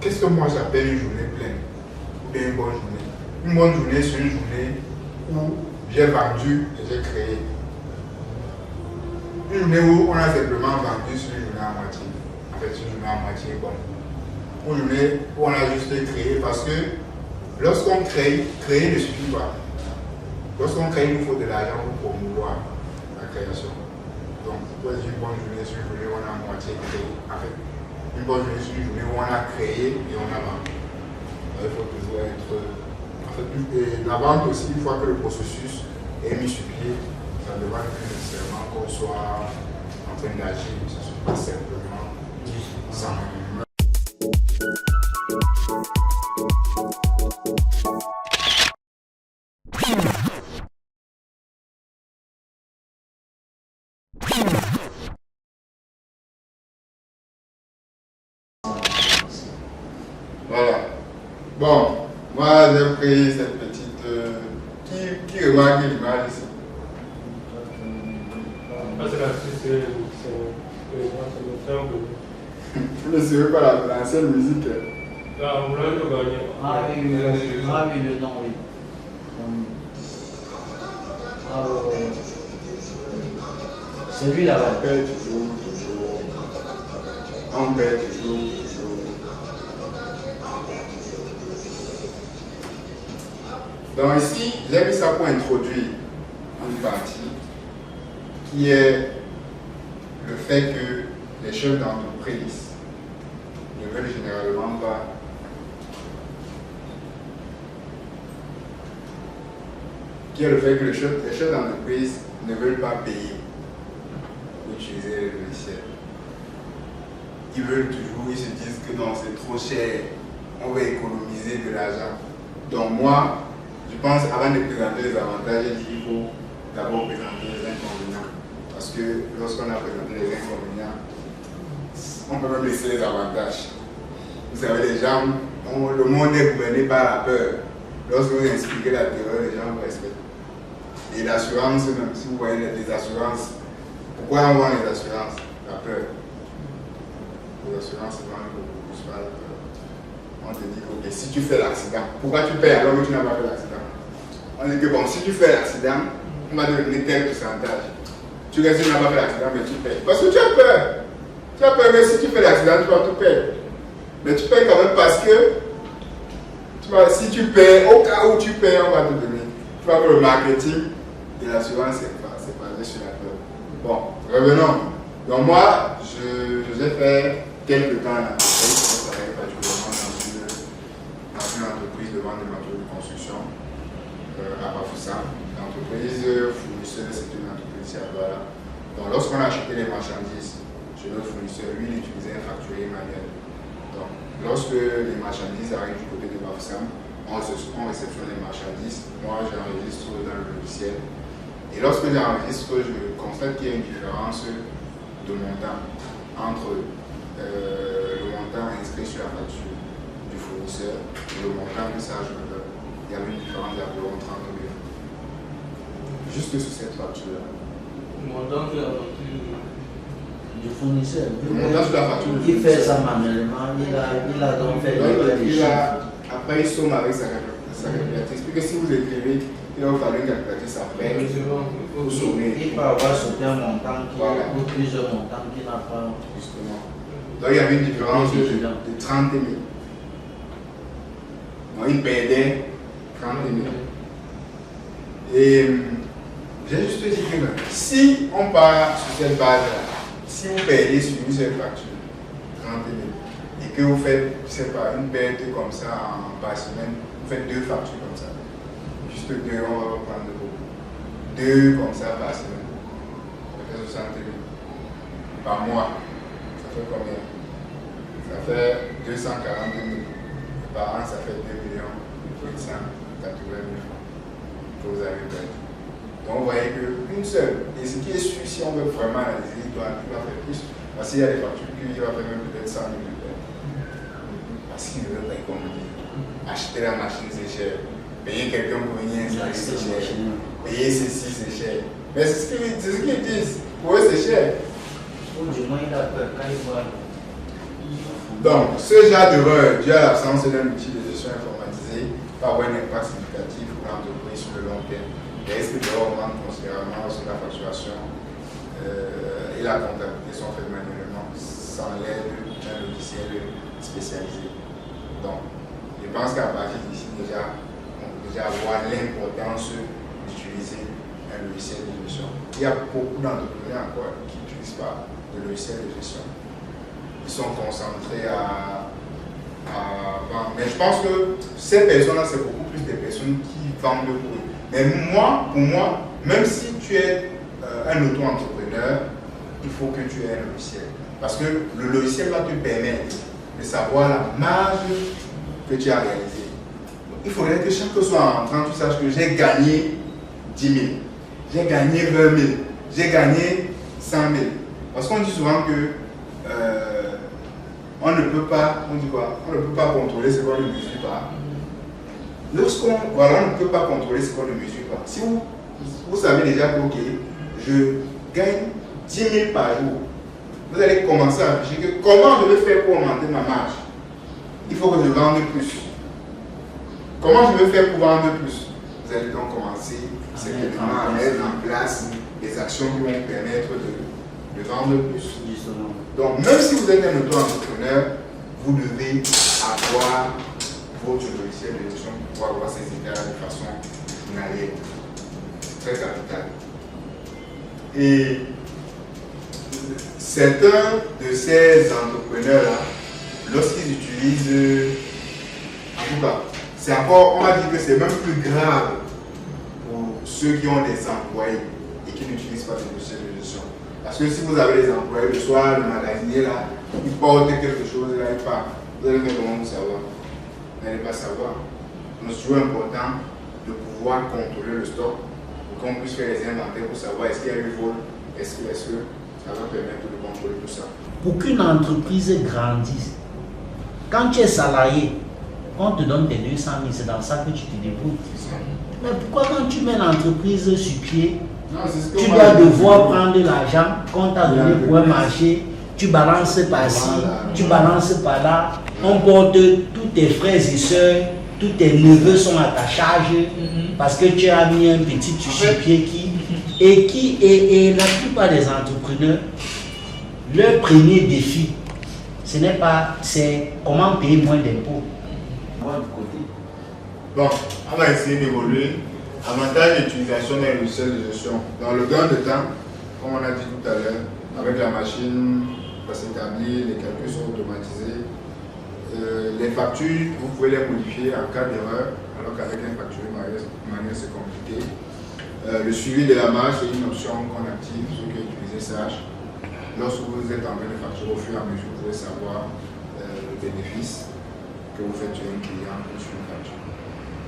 qu'est-ce que moi j'appelle une journée pleine ou bien une bonne journée? Une bonne journée, c'est une journée où j'ai vendu et j'ai créé. Une journée où on a simplement vendu, c'est une journée à moitié. En fait, c'est une journée à moitié bonne. Une journée où on a juste créé parce que lorsqu'on crée, créer ne suffit pas. Lorsqu'on crée, il nous faut de l'argent pour promouvoir la création. Donc, une bonne journée, c'est une journée où on a à moitié créé. En fait, une bonne journée, c'est une journée où on a créé et on a vendu. Il faut toujours être. En fait, la vente aussi, une fois que le processus est mis sur pied, ça ne demande plus nécessairement qu'on soit en train d'agir, ce ne soit pas simplement sans. Voilà. Bon, moi j'ai pris cette petite. Qui remarque l'image ici? C'est Vous ne savez pas l'ancienne musique. Ah oui, le nom, oui. C'est lui là-bas. On perd toujours. On perd toujours. Donc ici, j'ai mis ça pour introduire une partie qui est le fait que les chefs d'entreprise ne veulent généralement pas les chefs d'entreprise ne veulent pas payer pour utiliser les logiciels. Ils veulent toujours, ils se disent que non, c'est trop cher, on va économiser de l'argent. Donc moi, je pense avant de présenter les avantages, j'ai dit qu'il faut d'abord présenter les inconvénients. Parce que lorsqu'on a présenté les inconvénients, on peut même laisser les avantages. Vous savez, les gens, le monde est gouverné par la peur. Lorsque vous expliquez la terreur, les gens vous respectent. Et l'assurance, même si vous voyez les assurances, pourquoi on vend les assurances? La peur. Les assurances vendent beaucoup plus par la peur. On te dit, ok, si tu fais l'accident, pourquoi tu payes alors que tu n'as pas fait l'accident? On dit que bon, si tu fais l'accident, on va te donner tel pourcentage. Tu restes, tu n'as pas fait l'accident, mais tu payes. Parce que tu as peur. Tu as peur, mais si tu fais l'accident, tu vas tout payer. Mais tu payes quand même parce que si tu payes, au cas où tu payes, on va te donner. Tu vois que le marketing et l'assurance, c'est basé sur la peur. Bon, revenons. Donc moi, j'ai fait quelques temps en entreprise. Je travaillais particulièrement dans une entreprise de vente de matériaux de construction à Bafoussam. L'entreprise fournisseur, c'était une entreprise ici à Douala. Donc lorsqu'on a acheté les marchandises chez notre fournisseur, lui, il utilisait un facturier manuel. Donc lorsque les marchandises arrivent du côté de Bafoussam, on réceptionne les marchandises. Moi, j'enregistre dans le logiciel. Et lorsque j'enregistre, je constate qu'il y a une différence de montant entre le montant inscrit sur la facture du fournisseur et le montant que ça ajoute. Il y avait une différence d'environ 30 000. Juste sur cette facture-là. Le montant sur la facture Du fournisseur. Le montant sur la facture du Il fait ça manuellement, il a donc fait des chiffres. Après, il somme avec sa calculatrice. Puis que si vous écrivez, il va vous falloir une calculatrice après. Vous sommez. Il peut avoir sauté un montant ou plusieurs montants qu'il n'a pas. Justement. Donc il y avait une différence de 30 000. Donc il perdait 30 000. Et j'ai juste dit que si on part sur cette base-là, si vous payez sur une seule facture, 30 000, et que vous faites, je sais pas, une perte comme ça par semaine, vous faites 2 factures comme ça. Juste 2, on va prendre beaucoup. 2 comme ça par semaine. Ça fait 60 000 par mois. Ça fait combien? Ça fait 240 000. Par an, ça fait 2 880 000 francs que vous avez perdu. Donc vous voyez qu'une seule. Et ce qui est sûr, si on veut vraiment analyser, il va faire plus. Parce qu'il y a des factures qu'il va faire même peut-être 100 000 de perte. Parce qu'il ne veut pas économiser. Acheter la machine, c'est cher. Payer quelqu'un pour venir installer, c'est cher. Payer ceci, c'est cher. Mais c'est ce qu'ils disent. Pour eux, c'est cher. Ou du moins, il a peur quand il voit. Donc, ce genre d'erreur dû à l'absence d'un outil de gestion informatisé peut avoir un impact significatif pour l'entreprise sur le long terme. Les risques d'erreur augmentent considérablement lorsque la facturation et la comptabilité sont faites manuellement sans l'aide d'un logiciel spécialisé. Donc, je pense qu'à partir d'ici, déjà, on peut déjà voir l'importance d'utiliser un logiciel de gestion. Il y a beaucoup d'entrepreneurs encore qui n'utilisent pas de logiciel de gestion. Ils sont concentrés à vendre. Mais je pense que ces personnes-là, c'est beaucoup plus des personnes qui vendent pour eux. Mais moi, pour moi, même si tu es un auto-entrepreneur, il faut que tu aies un logiciel. Parce que le logiciel va te permettre de savoir la marge que tu as réalisée. Il faudrait que chaque fois en entrant, tu saches que j'ai gagné 10 000, j'ai gagné 20 000, j'ai gagné 100 000. Parce qu'on dit souvent que on ne peut pas, on dit quoi? On ne peut pas contrôler ce qu'on ne mesure pas. Lorsqu'on, voilà, on ne peut pas contrôler ce qu'on ne mesure pas. Si vous savez déjà que, ok, je gagne 10 000 par jour, vous allez commencer à réfléchir que comment je vais faire pour augmenter ma marge. Il faut que je vende plus. Comment je vais faire pour vendre plus? Vous allez donc commencer certainement à mettre en place des actions qui vont vous permettre de vendre plus. Donc, même si vous êtes un auto-entrepreneur, vous devez avoir votre logiciel de gestion pour avoir ces états de façon journalière. C'est très capital. Et certains de ces entrepreneurs-là, lorsqu'ils utilisent, en tout cas, c'est encore, on va dire que c'est même plus grave pour ceux qui ont des employés et qui n'utilisent pas de logiciel de gestion. Parce que si vous avez des employés, le soir, le magasinier là, il porte quelque chose, là, il part. Vous allez faire comment vous savoir? Vous n'allez pas savoir. Donc c'est toujours important de pouvoir contrôler le stock pour qu'on puisse faire les inventaires pour savoir est-ce qu'il y a eu vol, est-ce que ça va permettre de contrôler tout ça. Pour qu'une entreprise grandisse, quand tu es salarié, on te donne tes 200 000, c'est dans ça que tu te débrouilles. Mais pourquoi quand tu mets l'entreprise sur pied, tu dois devoir prendre l'argent qu'on t'a donné pour un marché, tu balances par-ci, tu balances par-là, on porte tous tes frères et sœurs, tous tes neveux sont à ta charge parce que tu as mis un petit sur pied et la plupart des entrepreneurs, leur premier défi, ce n'est pas, c'est comment payer moins d'impôts. Bon, on va essayer d'évoluer. Avantage d'utilisation d'un logiciel de gestion. Dans le gain de temps, comme on a dit tout à l'heure, avec la machine, va s'établir, les calculs sont automatisés. Les factures, vous pouvez les modifier en cas d'erreur, alors qu'avec un facture manuel, c'est compliqué. Le suivi de la marge, c'est une option qu'on active, ceux qui utilisent SAH. Lorsque vous êtes en train de facturer au fur et à mesure, vous pouvez savoir le bénéfice que vous faites sur un client ou sur une facture.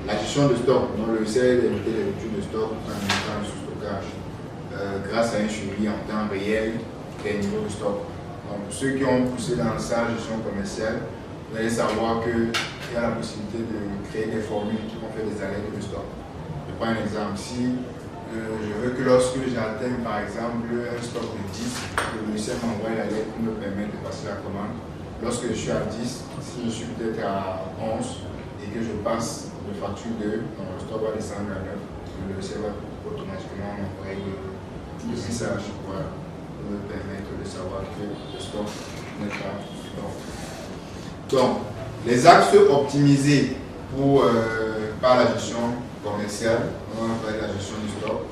La gestion de stock, dans le logiciel d'éviter les ruptures de stock en évitant le sous-stockage grâce à un suivi en temps réel des niveaux de stock. Donc, pour ceux qui ont poussé dans sa gestion commerciale, vous allez savoir qu'il y a la possibilité de créer des formules qui vont faire des alertes de stock. Je prends un exemple. Si je veux que lorsque j'atteigne par exemple un stock de 10, le logiciel m'envoie l'alerte pour me permettre de passer la commande. Lorsque je suis à 10, si je suis peut-être à 11 et que je passe de facture 2, le stock va descendre à 9, le logiciel va automatiquement m'envoyer le message pour me permettre de savoir que le stock n'est pas bon. Donc, les axes optimisés par la gestion commerciale, on va parler de la gestion du stock.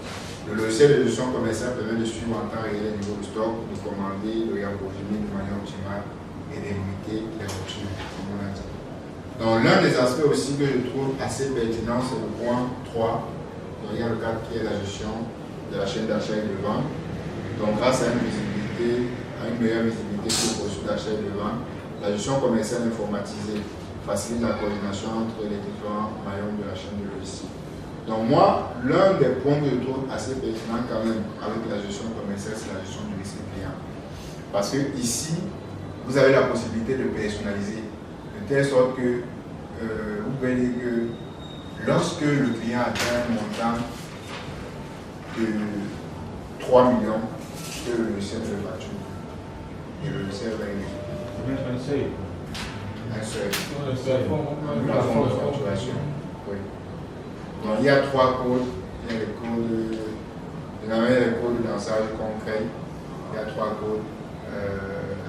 Le logiciel de gestion commerciale permet de suivre en temps réel le niveau du stock, de commander, de réapprovisionner de manière optimale et d'éviter les ruptures, comme on a dit. Donc, l'un des aspects aussi que je trouve assez pertinent, c'est le point 3. Donc, il y a le cadre qui est la gestion de la chaîne d'achat et de vente. Donc, grâce à une meilleure visibilité sur le processus d'achat et de vente, la gestion commerciale informatisée facilite la coordination entre les différents maillons de la chaîne de logistique. Donc moi, l'un des points que je trouve assez pertinent quand même avec la gestion commerciale, c'est la gestion du risque client. Parce que ici, vous avez la possibilité de personnaliser, de telle sorte que vous pouvez dire que lorsque le client atteint un montant de 3 millions, que le logiciel de facture et le logiciel va émettre. La forme de facturation. Oui. Donc il y a 3 codes. Il y a les codes, les codes de lançage concret. Il y a 3 codes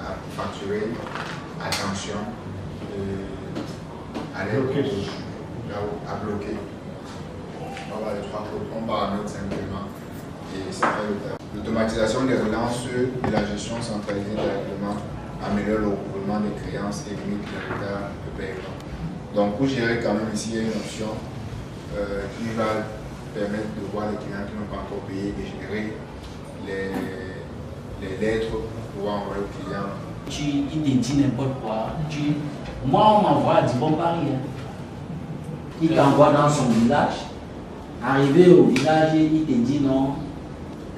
à facturer, attention, à bloquer. On va les 3 codes, on paramètre simplement et ça fait le taf. L'automatisation des relances et la gestion centralisée des règlements améliore le recouvrement des créances et limite le retard de paiement. Donc pour gérer quand même ici, il y a une option qui va permettre de voir les clients qui n'ont pas encore payé et générer les lettres pour pouvoir envoyer au client. Il te dit n'importe quoi. Moi, on m'envoie à Dibon Paris. Il t'envoie dans son village. Arrivé au village, il te dit non.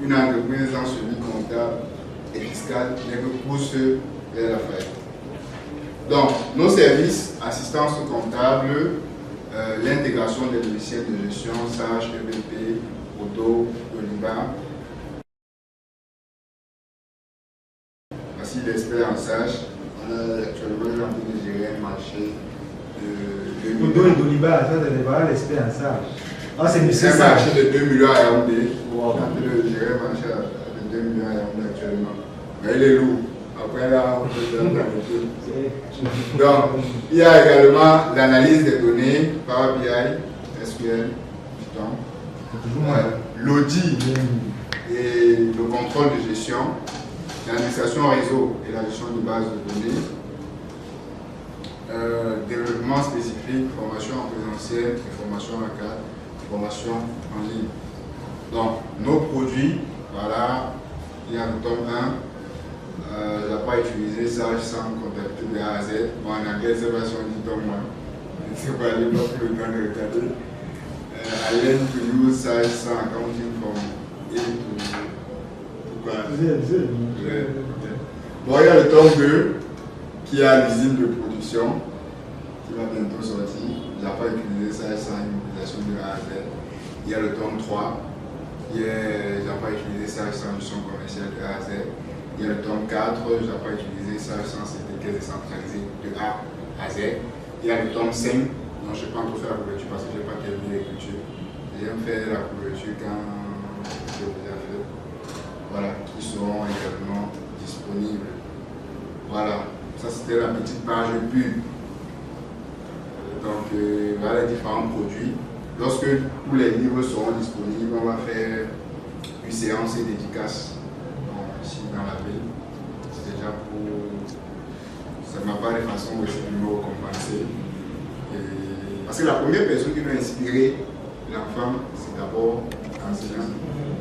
Une entreprise dans suivi comptable et fiscal n'est que pousse vers la faillite. Donc, nos services, assistance comptable, l'intégration des logiciels de gestion, SAGE, EBP, Auto, Oliba. Voici l'expert en SAGE. On a actuellement en train de gérer un marché de Auto et Oliba, ça c'est pas l'expert en SAGE. Ah, c'est monsieur un SAGE. marché de 2 millions à Yaoundé. On est en train de gérer un marché de 2 millions à Yaoundé actuellement. Mais il est lourd. Après là, on peut faire un peu. Donc, il y a également l'analyse des données, Power BI, SQL, Python, l'audit et le contrôle de gestion, l'administration réseau et la gestion de bases de données, développement spécifique, formation en présentiel, formation à la carte, formation en ligne. Donc, nos produits, voilà, il y a le tome 1. Je n'ai pas utilisé SAGE sans contacter de A à Z. Bon, en anglais, c'est pas si on dit tome 1. Je ne sais pas, je n'ai pas pris le temps de regarder. I learned to use SAGE sans accounting from A to Z. Bon, il y a le tome 2 qui a l'usine de production qui va bientôt sortir. Je n'ai pas utilisé SAGE sans utilisation de A à Z. Il y a le tome 3. Je n'ai pas utilisé SAGE sans gestion commerciale de A à Z. Il y a le tome 4, je n'ai pas utilisé SAGE sans CTK décentralisé de A à Z. Il y a le tome 5, dont je n'ai pas encore fait la couverture parce que je n'ai pas terminé l'écriture. J'aime faire la couverture quand je l'ai déjà fait. Voilà, qui seront également disponibles. Voilà, ça c'était la petite page pub. Donc voilà les différents produits. Lorsque tous les livres seront disponibles, on va faire une séance et dédicace ici dans la ville. C'est déjà pour. Ça ne m'a pas de façon aussi de me récompenser. Parce que la première personne qui va inspirer l'enfant, c'est d'abord l'enseignant.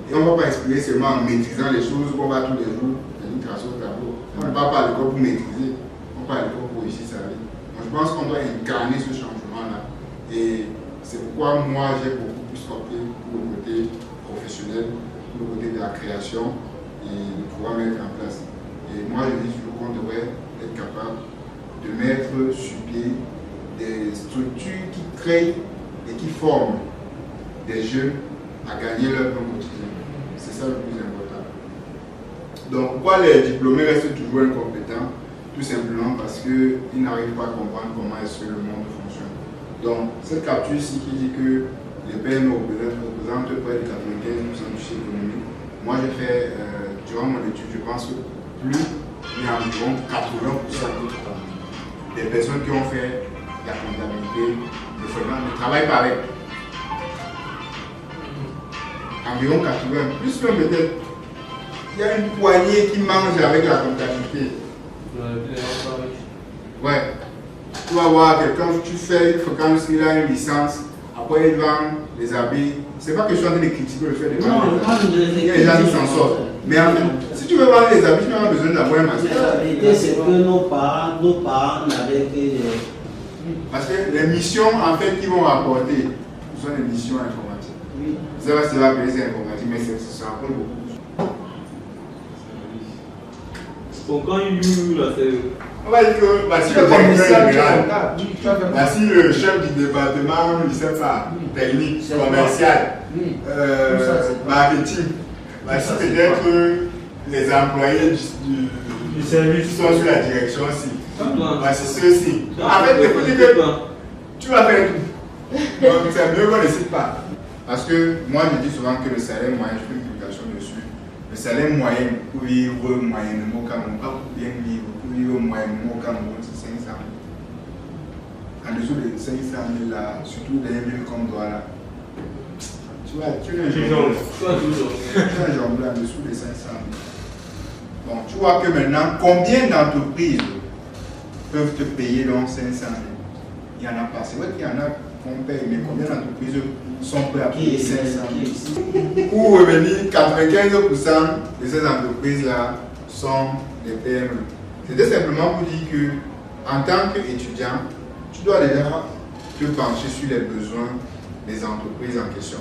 Et on ne va pas inspirer seulement en maîtrisant les choses qu'on va tous les jours venir tracer au tableau. On ne part pas à l'école pour maîtriser, on part à l'école pour réussir sa vie. Donc je pense qu'on doit incarner ce changement-là. Et c'est pourquoi moi j'ai beaucoup plus opté pour le côté professionnel, pour le côté de la création et de pouvoir mettre en place. Et moi je dis toujours qu'on devrait être capable de mettre sur pied des structures qui créent et qui forment des jeunes à gagner leur pain quotidien. C'est ça le plus important. Donc pourquoi les diplômés restent toujours incompétents? Tout simplement parce qu'ils n'arrivent pas à comprendre comment est-ce que le monde fonctionne. Donc cette capture ici qui dit que les PME représentent près de 95% du chiffre économique. Moi j'ai fait, durant mon étude, je pense que plus, mais environ 80% des personnes qui ont fait la comptabilité ne travaillent pas avec. Environ 80, plus même peut-être. Il y a une poignée qui mange avec la comptabilité. Ouais. Tu vas voir quelqu'un, tu fais une fréquence, il a une licence, après il vend les habits. C'est pas que je suis en train de critiquer le fait de vendre. Il y a des gens qui s'en sortent. Mais en fait, si tu veux vendre les habits, tu n'as pas besoin d'avoir un master. La vérité, c'est que nos parents n'avaient que des. Parce que les missions en fait qu'ils vont rapporter sont des missions informatiques. Oui. Ça va se rappeler, c'est informatique, mais ça rapporte beaucoup. Bon, quand il y a On va dire que voici le directeur général, voici le chef du département, je ne sais pas, technique, commercial, marketing, voici peut-être les employés du service qui sont sur la direction aussi. Ouais, c'est ceux-ci. En fait, il faut dire que tu vas faire tout. Donc, c'est mieux qu'on ne cite pas. Parce que moi, je dis souvent que le salaire moyen, je fais une publication dessus. Le salaire moyen pour vivre moyennement au Cameroun, pas pour bien vivre, pour vivre moyennement au Cameroun, c'est 500 000. En dessous de 500 000 là, surtout des villes comme Douala. Tu vois, tu es un jongleur en dessous de 500 000. Bon, tu vois que maintenant, combien d'entreprises peuvent te payer donc 500 000? Il n'y en a pas. C'est vrai qu'il y en a qu'on paye, mais combien d'entreprises sont prêtes à payer 500 000? Pour revenir, 95% de ces entreprises-là sont des PME. C'était simplement pour dire que, en tant qu'étudiant, tu dois déjà te pencher sur les besoins des entreprises en question.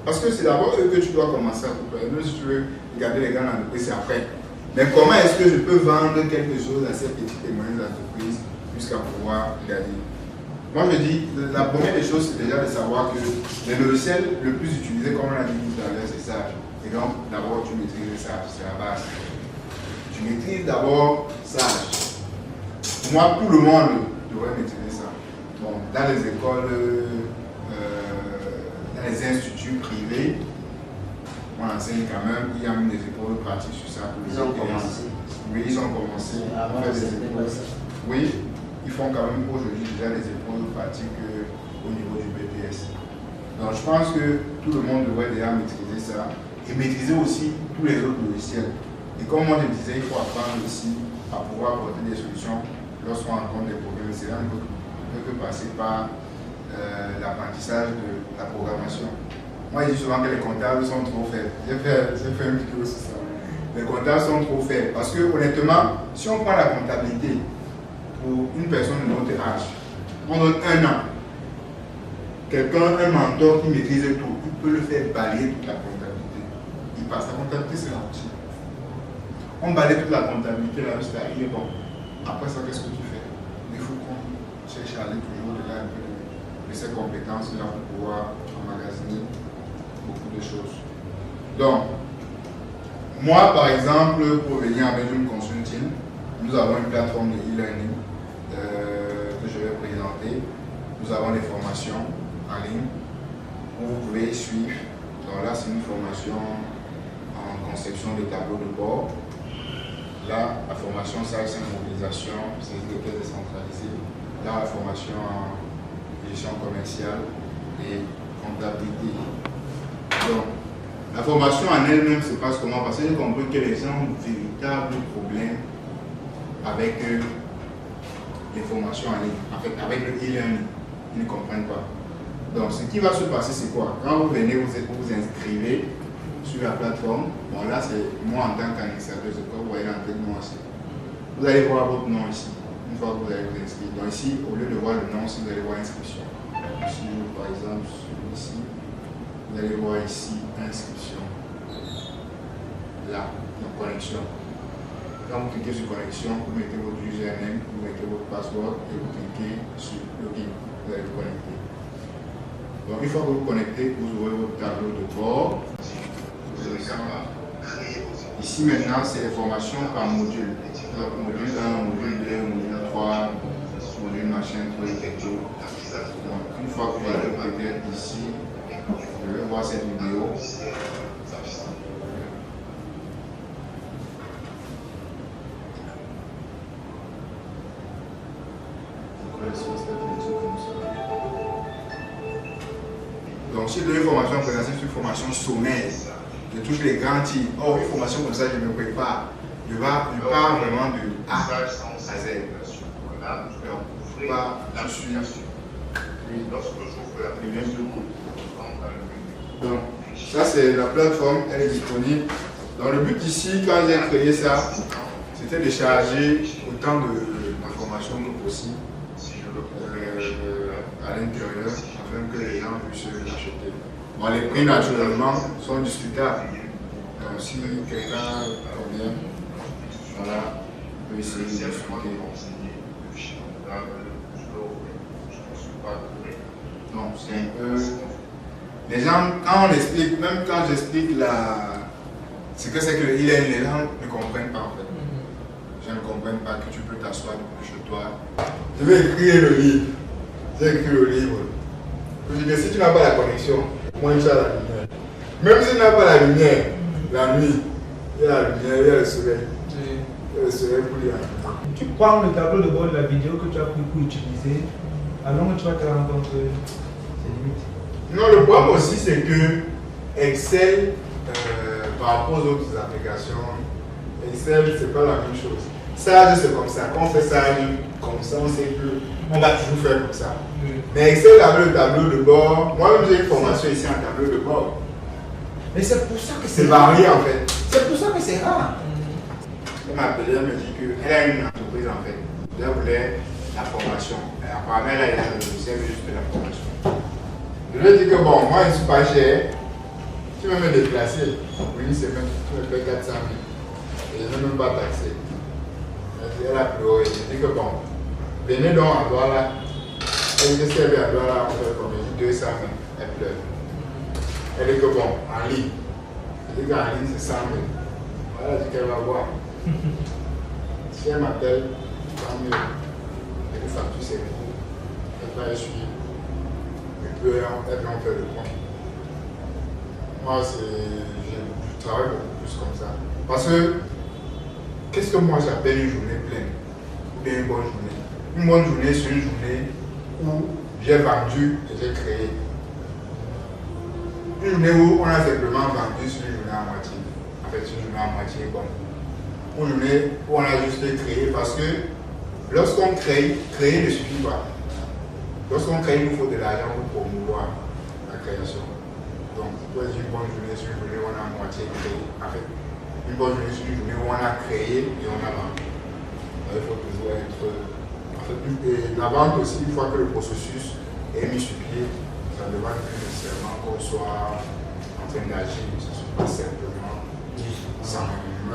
Parce que c'est d'abord eux que tu dois commencer à couper. Même si tu veux regarder les grandes entreprises, c'est après. Mais comment est-ce que je peux vendre quelque chose à ces petites et moyennes entreprises jusqu'à pouvoir gagner? Moi je dis, la première des choses, c'est déjà de savoir que le logiciel le plus utilisé, comme on l'a dit tout à l'heure, c'est Sage. Et donc, d'abord, tu maîtrises Sage, c'est la base. Tu maîtrises d'abord Sage. Pour moi, tout le monde devrait maîtriser ça. Bon, dans les écoles, dans les instituts privés, on enseigne quand même, il y a même des épaules pratiques sur ça. Pour Ils ont commencé. Oui, ils ont commencé. Avant, c'était pas ça. Oui, ils font quand même aujourd'hui déjà des épaules pratiques au niveau du BTS. Donc je pense que tout le monde devrait déjà maîtriser ça et maîtriser aussi tous les autres logiciels. Et comme moi je disais, il faut apprendre aussi à pouvoir apporter des solutions lorsqu'on rencontre des problèmes. C'est là qu'on peut passer par l'apprentissage de la programmation. Moi je dis souvent que les comptables sont trop faibles. J'ai fait une vidéo sur ça. Les comptables sont trop faibles parce que honnêtement, si on prend la comptabilité pour une personne de notre âge, on donne 1 an. Quelqu'un, un mentor qui maîtrise tout, il peut le faire balayer toute la comptabilité. Il passe. La comptabilité, c'est la routine. On balaye toute la comptabilité là jusqu'à il est bon. Après ça, qu'est-ce que tu fais? Il faut qu'on cherche à aller toujours au-delà un peu de ces compétences-là pour pouvoir emmagasiner beaucoup de choses. Donc, moi, par exemple, pour venir avec une consulting, nous avons une plateforme de e-learning que je vais présenter. Nous avons des formations en ligne où vous pouvez suivre. Donc là, c'est une formation en conception de tableaux de bord. Là, la formation SAG, c'est une mobilisation, c'est une bibliothèque décentralisée. Là, la formation en gestion commerciale et comptabilité. Donc, la formation en elle-même se passe comment? Parce que j'ai compris que les gens ont de véritables problèmes avec les formations en ligne, en fait, avec le e-learning. Ils ne comprennent pas. Donc, ce qui va se passer, c'est quoi? Quand vous venez, vous inscrivez sur la plateforme. Bon, là, c'est moi en tant qu'administrateur, c'est quoi? Vous voyez l'entrée de nom ici. Vous allez voir votre nom ici, une fois que vous allez vous inscrire. Donc, ici, au lieu de voir le nom, si vous allez voir inscription. Ici, par exemple, ici, vous allez voir ici, inscription. Là, donc connexion. Quand vous cliquez sur connexion, vous mettez votre username, vous mettez votre password et vous cliquez sur login. Vous allez vous connecter. Donc, une fois que vous connectez, vous ouvrez votre tableau de bord. Ici maintenant, c'est les formations par module. Donc, module 1, module 2, module 3, module machin, tout et tout. Donc, une fois que vous allez peut-être ici, je vais voir cette vidéo. Donc, si je donne une formation présentée sur une formation sommaire, je touche les grands titres. Oh, une formation comme ça, je me prépare. Je pars vraiment de A à Z. Donc, je suis le même coup. Donc, ça, c'est la plateforme, elle est disponible. Donc, le but ici, quand j'ai créé ça, c'était de charger autant d'informations que possible à l'intérieur afin que les gens puissent l'acheter. Bon, les prix naturellement sont discutables. Donc si quelqu'un convient, voilà, on peut essayer de discuter. Donc c'est un peu... Les gens, quand on explique, même quand j'explique ce que c'est que le e-learning, les gens ne comprennent pas en fait. Je ne comprends comprennent pas que tu peux t'asseoir depuis chez toi. Je vais écrire le livre. J'ai écrit le livre. Je dis que si tu n'as pas la connexion, moi tu as la lumière. Même si tu n'as pas la lumière, la nuit, il y a la lumière, il y a le soleil. Il y a le soleil pour lire. Tu prends le tableau de bord de la vidéo que tu as pris pour utiliser, alors que tu vas te rendre compte que c'est limite. Non, le problème aussi, c'est que Excel, par rapport aux autres applications, Excel, c'est pas la même chose. Sage, c'est comme ça. Quand on fait Sage comme ça, on sait qu'on va toujours faire comme ça. Mais Excel avec le tableau de bord, moi-même j'ai une formation ici en tableau de bord. Mais c'est pour ça que C'est varié en fait. C'est pour ça que c'est rare. Elle m'a appelé, elle me dit qu'elle a une entreprise en fait. Elle voulait la formation. Apparemment, elle a le logiciel juste de la formation. Je lui ai dit que bon, moi je ne suis pas cher. Tu veux me déplacer. Une semaine, tu me payes 400 000. Et je ne veux même pas taxer. Elle a pleuré. Je dis que bon, venez donc à Douala. Elle dit qu'elle vient à Douala, on fait combien? 200 000. Elle pleure. Elle dit que bon, en ligne. Je dis qu'en ligne c'est 100 000. Elle a dit qu'elle va voir. Si elle m'appelle, tant mieux. Elle me facture ses coûts. Elle va essuyer. Et puis elle va en faire le point. Moi, je travaille beaucoup plus comme ça. Parce que, qu'est-ce que moi j'appelle une journée pleine? Ou bien une bonne journée? Une bonne journée, c'est une journée où j'ai vendu et j'ai créé. Une journée où on a simplement vendu, c'est une journée à moitié. En fait, c'est une journée à moitié bonne. Une journée où on a juste créé parce que lorsqu'on crée, créer ne suffit pas. Lorsqu'on crée, il nous faut de l'argent pour promouvoir la création. Donc, une bonne journée, c'est une journée où on a à moitié créé. En fait, une bonne journée, c'est une journée où on a créé et on a vendu. Donc, il faut toujours être. En fait, et la vente aussi, une fois que le processus est mis sur pied, ça ne demande plus nécessairement qu'on soit en train d'agir.